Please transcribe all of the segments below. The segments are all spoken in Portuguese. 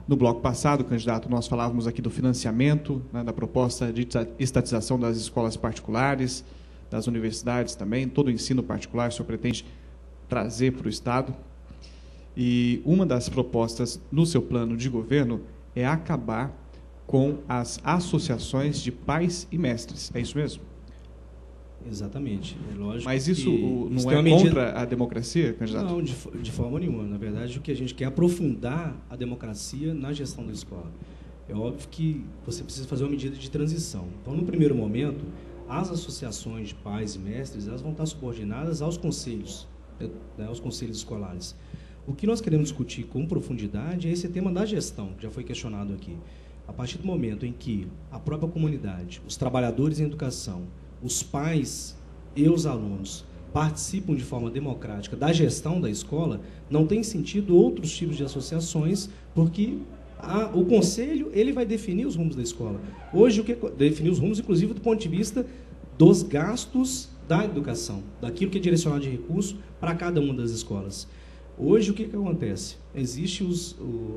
No bloco passado, candidato, nós falávamos aqui do financiamento, né, da proposta de estatização das escolas particulares, das universidades também, todo o ensino particular o senhor pretende trazer para o Estado. E uma das propostas no seu plano de governo é acabar com as associações de pais e mestres. É isso mesmo? Exatamente. É lógico. Mas isso não é é contra a democracia, candidato? Não, de forma nenhuma. Na verdade, o que a gente quer é aprofundar a democracia na gestão da escola. É óbvio que você precisa fazer uma medida de transição. Então, no primeiro momento, as associações de pais e mestres, elas vão estar subordinadas aos conselhos, né, aos conselhos escolares. O que nós queremos discutir com profundidade é esse tema da gestão, que já foi questionado aqui. A partir do momento em que a própria comunidade, os trabalhadores em educação, os pais e os alunos participam de forma democrática da gestão da escola, não tem sentido outros tipos de associações, porque o conselho ele vai definir os rumos da escola. Hoje, definir os rumos, inclusive, do ponto de vista dos gastos da educação, daquilo que é direcionado de recurso para cada uma das escolas. Hoje, o que acontece? Existem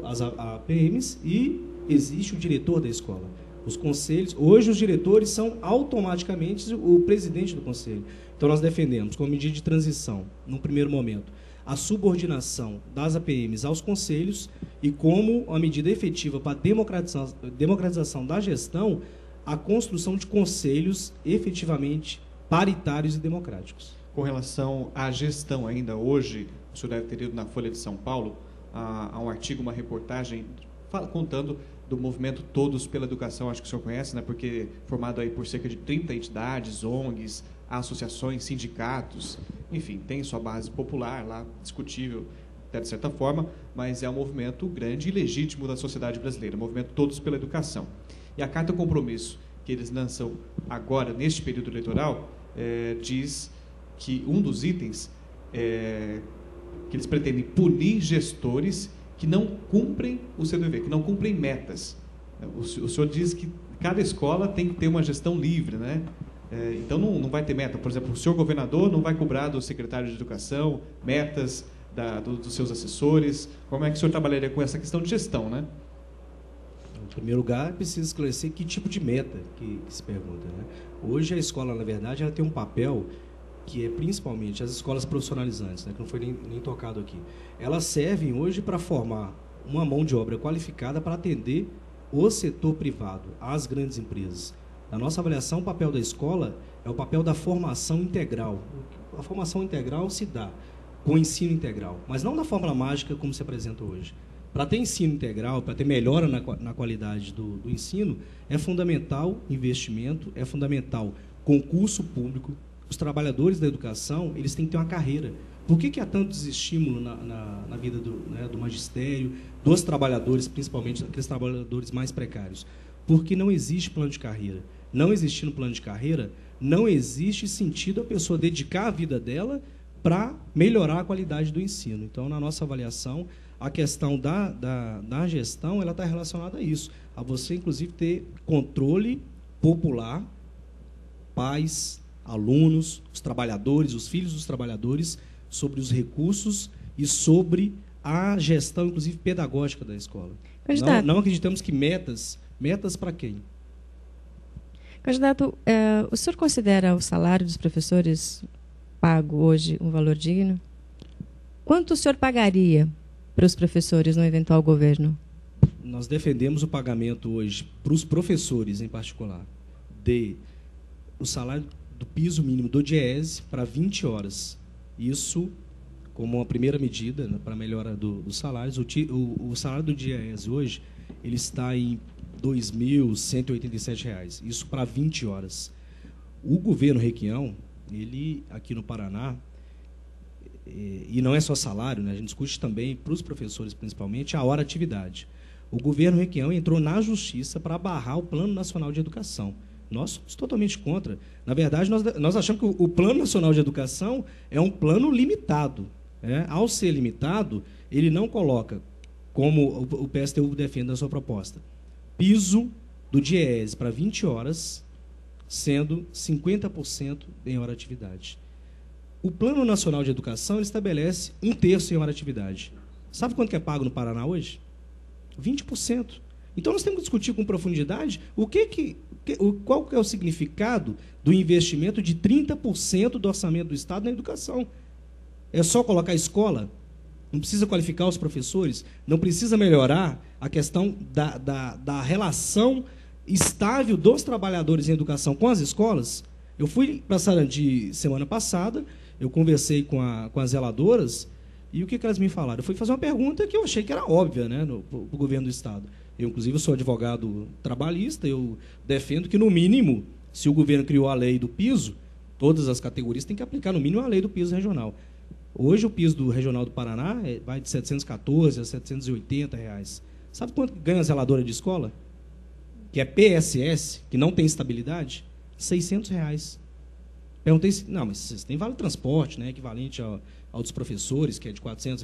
as APMs e existe o diretor da escola. Os conselhos, hoje os diretores são automaticamente o presidente do conselho. Então nós defendemos, como medida de transição, no primeiro momento, a subordinação das APMs aos conselhos e como uma medida efetiva para a democratização da gestão, a construção de conselhos efetivamente paritários e democráticos. Com relação à gestão ainda, hoje, o senhor deve ter ido na Folha de São Paulo, a um artigo, uma reportagem, contando do movimento Todos pela Educação, acho que o senhor conhece, né? Porque formado aí por cerca de 30 entidades, ONGs, associações, sindicatos, enfim, tem sua base popular lá, discutível até de certa forma, mas é um movimento grande e legítimo da sociedade brasileira, o movimento Todos pela Educação. E a Carta Compromisso, que eles lançam agora, neste período eleitoral, diz que um dos itens que eles pretendem punir gestores que não cumprem o seu dever, que não cumprem metas. O senhor diz que cada escola tem que ter uma gestão livre, né? Então não vai ter meta. Por exemplo, o senhor governador não vai cobrar do secretário de Educação metas dos seus assessores. Como é que o senhor trabalharia com essa questão de gestão, né? Em primeiro lugar, precisa esclarecer que tipo de meta que se pergunta, né? Hoje a escola, na verdade, ela tem um papel que é principalmente as escolas profissionalizantes, né, que não foi nem tocado aqui. Elas servem hoje para formar uma mão de obra qualificada para atender o setor privado, as grandes empresas. Na nossa avaliação, o papel da escola é o papel da formação integral. A formação integral se dá com o ensino integral, mas não da fórmula mágica como se apresenta hoje. Para ter ensino integral, para ter melhora na qualidade do ensino, é fundamental investimento, é fundamental concurso público. Os trabalhadores da educação, eles têm que ter uma carreira. Por que há tanto desestímulo na vida do magistério, dos trabalhadores, principalmente aqueles trabalhadores mais precários? Porque não existe plano de carreira. Não existindo plano de carreira, não existe sentido a pessoa dedicar a vida dela para melhorar a qualidade do ensino. Então, na nossa avaliação, a questão da gestão ela está relacionada a isso, a você, inclusive, ter controle popular, pais, alunos, os trabalhadores, os filhos dos trabalhadores, sobre os recursos e sobre a gestão, inclusive, pedagógica da escola. Não acreditamos que metas para quem? Candidato, o senhor considera o salário dos professores pago hoje um valor digno? Quanto o senhor pagaria para os professores no eventual governo? Nós defendemos o pagamento hoje para os professores, em particular, o salário do piso mínimo do DIEESE para 20 horas. Isso como uma primeira medida, né, para a melhora dos salários. O salário do DIEESE hoje ele está em R$ 2.187. Isso para 20 horas. O governo Requião, ele aqui no Paraná, e não é só salário, né, a gente discute também para os professores, principalmente, a hora-atividade. O governo Requião entrou na justiça para barrar o Plano Nacional de Educação. Nós somos totalmente contra. Na verdade, nós achamos que o Plano Nacional de Educação é um plano limitado. Ao ser limitado, ele não coloca, como o PSTU defende na sua proposta, piso do DIEESE para 20 horas, sendo 50% em hora-atividade. O Plano Nacional de Educação ele estabelece 1/3 em hora-atividade. Sabe quanto que é pago no Paraná hoje? 20%. Então, nós temos que discutir com profundidade qual que é o significado do investimento de 30% do orçamento do Estado na educação. É só colocar a escola? Não precisa qualificar os professores? Não precisa melhorar a questão da relação estável dos trabalhadores em educação com as escolas? Eu fui para Sarandi semana passada, eu conversei com as zeladoras, e o que elas me falaram? Eu fui fazer uma pergunta que eu achei que era óbvia, né, para o governo do Estado. Eu, inclusive, sou advogado trabalhista, eu defendo que, no mínimo, se o governo criou a lei do piso, todas as categorias têm que aplicar, no mínimo, a lei do piso regional. Hoje, o piso do Regional do Paraná vai de R$ 714 a R$ 780. Sabe quanto ganha a zeladora de escola? Que é PSS, que não tem estabilidade? R$ 600. Perguntei se... Não, mas vocês têm vale transporte, né, equivalente ao dos professores, que é de R$ 400.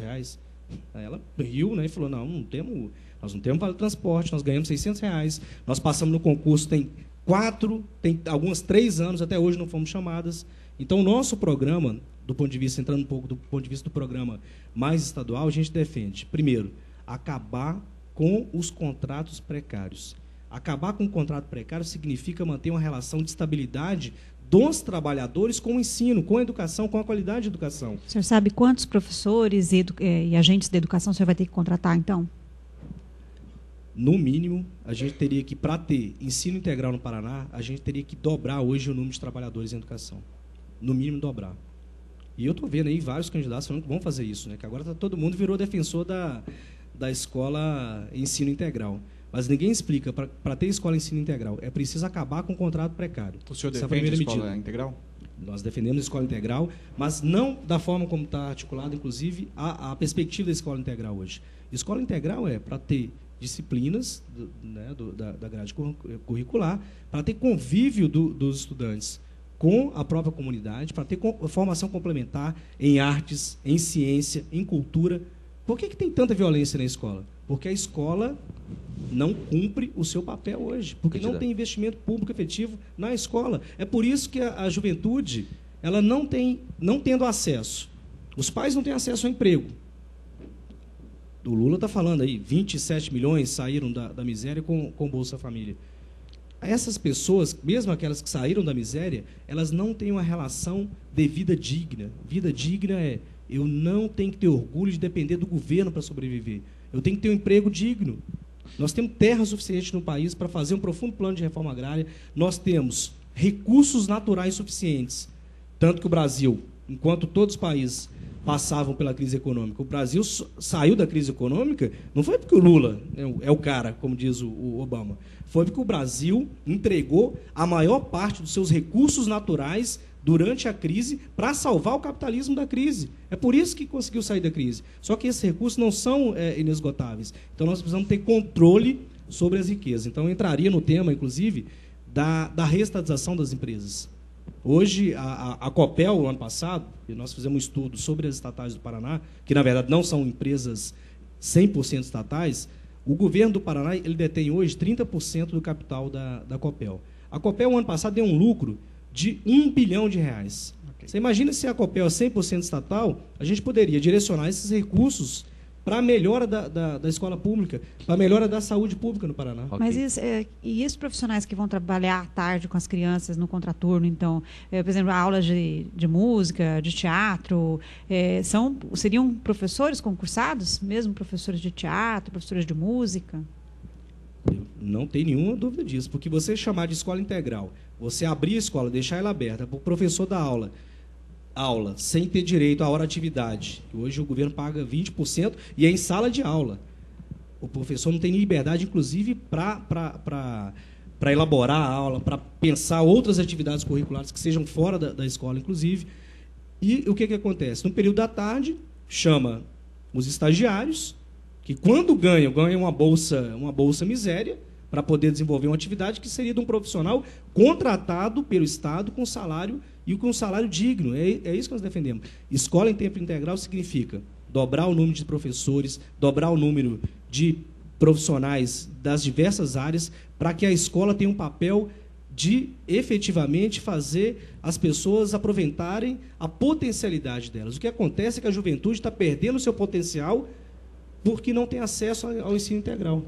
Aí ela riu, né, e falou, nós não temos vale transporte, nós ganhamos R$ 600. Nós passamos no concurso, tem algumas 3 anos, até hoje não fomos chamadas. Então, o nosso programa, do ponto de vista, entrando um pouco do ponto de vista do programa mais estadual, a gente defende, primeiro, acabar com os contratos precários. Acabar com o contrato precário significa manter uma relação de estabilidade dos trabalhadores com o ensino, com a educação, com a qualidade de educação. O senhor sabe quantos professores e agentes de educação o senhor vai ter que contratar, então? No mínimo, a gente teria que, para ter ensino integral no Paraná, a gente teria que dobrar hoje o número de trabalhadores em educação. No mínimo, dobrar. E eu estou vendo aí vários candidatos falando que vão fazer isso, né? Que agora todo mundo virou defensor da escola ensino integral. Mas ninguém explica, para ter escola ensino integral, é preciso acabar com o contrato precário. O senhor defende a escola integral? Nós defendemos a escola integral, mas não da forma como está articulada, inclusive, a perspectiva da escola integral hoje. Escola integral é para ter disciplinas da grade curricular, para ter convívio dos estudantes com a própria comunidade, para ter formação complementar em artes, em ciência, em cultura. Por que tem tanta violência na escola? Porque a escola não cumpre o seu papel hoje, porque não tem investimento público efetivo na escola. É por isso que a juventude, ela não tendo acesso. Os pais não têm acesso ao emprego. O Lula está falando aí, 27 milhões saíram da miséria com Bolsa Família. Essas pessoas, mesmo aquelas que saíram da miséria, elas não têm uma relação de vida digna. Vida digna é, eu não tenho que ter orgulho de depender do governo para sobreviver. Eu tenho que ter um emprego digno. Nós temos terra suficiente no país para fazer um profundo plano de reforma agrária. Nós temos recursos naturais suficientes. Tanto que o Brasil, enquanto todos os países passavam pela crise econômica, o Brasil saiu da crise econômica, não foi porque o Lula é o cara, como diz o Obama, foi porque o Brasil entregou a maior parte dos seus recursos naturais durante a crise para salvar o capitalismo da crise. É por isso que conseguiu sair da crise. Só que esses recursos não são inesgotáveis. Então, nós precisamos ter controle sobre as riquezas. Então, entraria no tema, inclusive, da reestatização das empresas. Hoje, a Copel, no ano passado, nós fizemos um estudo sobre as estatais do Paraná, que, na verdade, não são empresas 100% estatais. O governo do Paraná ele detém hoje 30% do capital da Copel. A Copel, no ano passado, deu um lucro de R$1 bilhão. Okay. Você imagina se a Copel é 100% estatal, a gente poderia direcionar esses recursos para a melhora da escola pública, para a melhora da saúde pública no Paraná. Okay. Mas e esses profissionais que vão trabalhar à tarde com as crianças no contraturno, então, por exemplo, aulas de música, de teatro, seriam professores concursados, mesmo professores de teatro, professores de música? Não tem nenhuma dúvida disso, porque você chamar de escola integral, você abrir a escola, deixar ela aberta para o professor dar aula sem ter direito à hora atividade, que hoje o governo paga 20% e é em sala de aula. O professor não tem liberdade, inclusive, para elaborar a aula, para pensar outras atividades curriculares que sejam fora da escola, inclusive. E o que acontece? No período da tarde, chama os estagiários, que quando ganham uma bolsa miséria, para poder desenvolver uma atividade que seria de um profissional contratado pelo Estado com salário e com um salário digno. É isso que nós defendemos. Escola em tempo integral significa dobrar o número de professores, dobrar o número de profissionais das diversas áreas, para que a escola tenha um papel de efetivamente fazer as pessoas aproveitarem a potencialidade delas. O que acontece é que a juventude está perdendo o seu potencial porque não tem acesso ao ensino integral.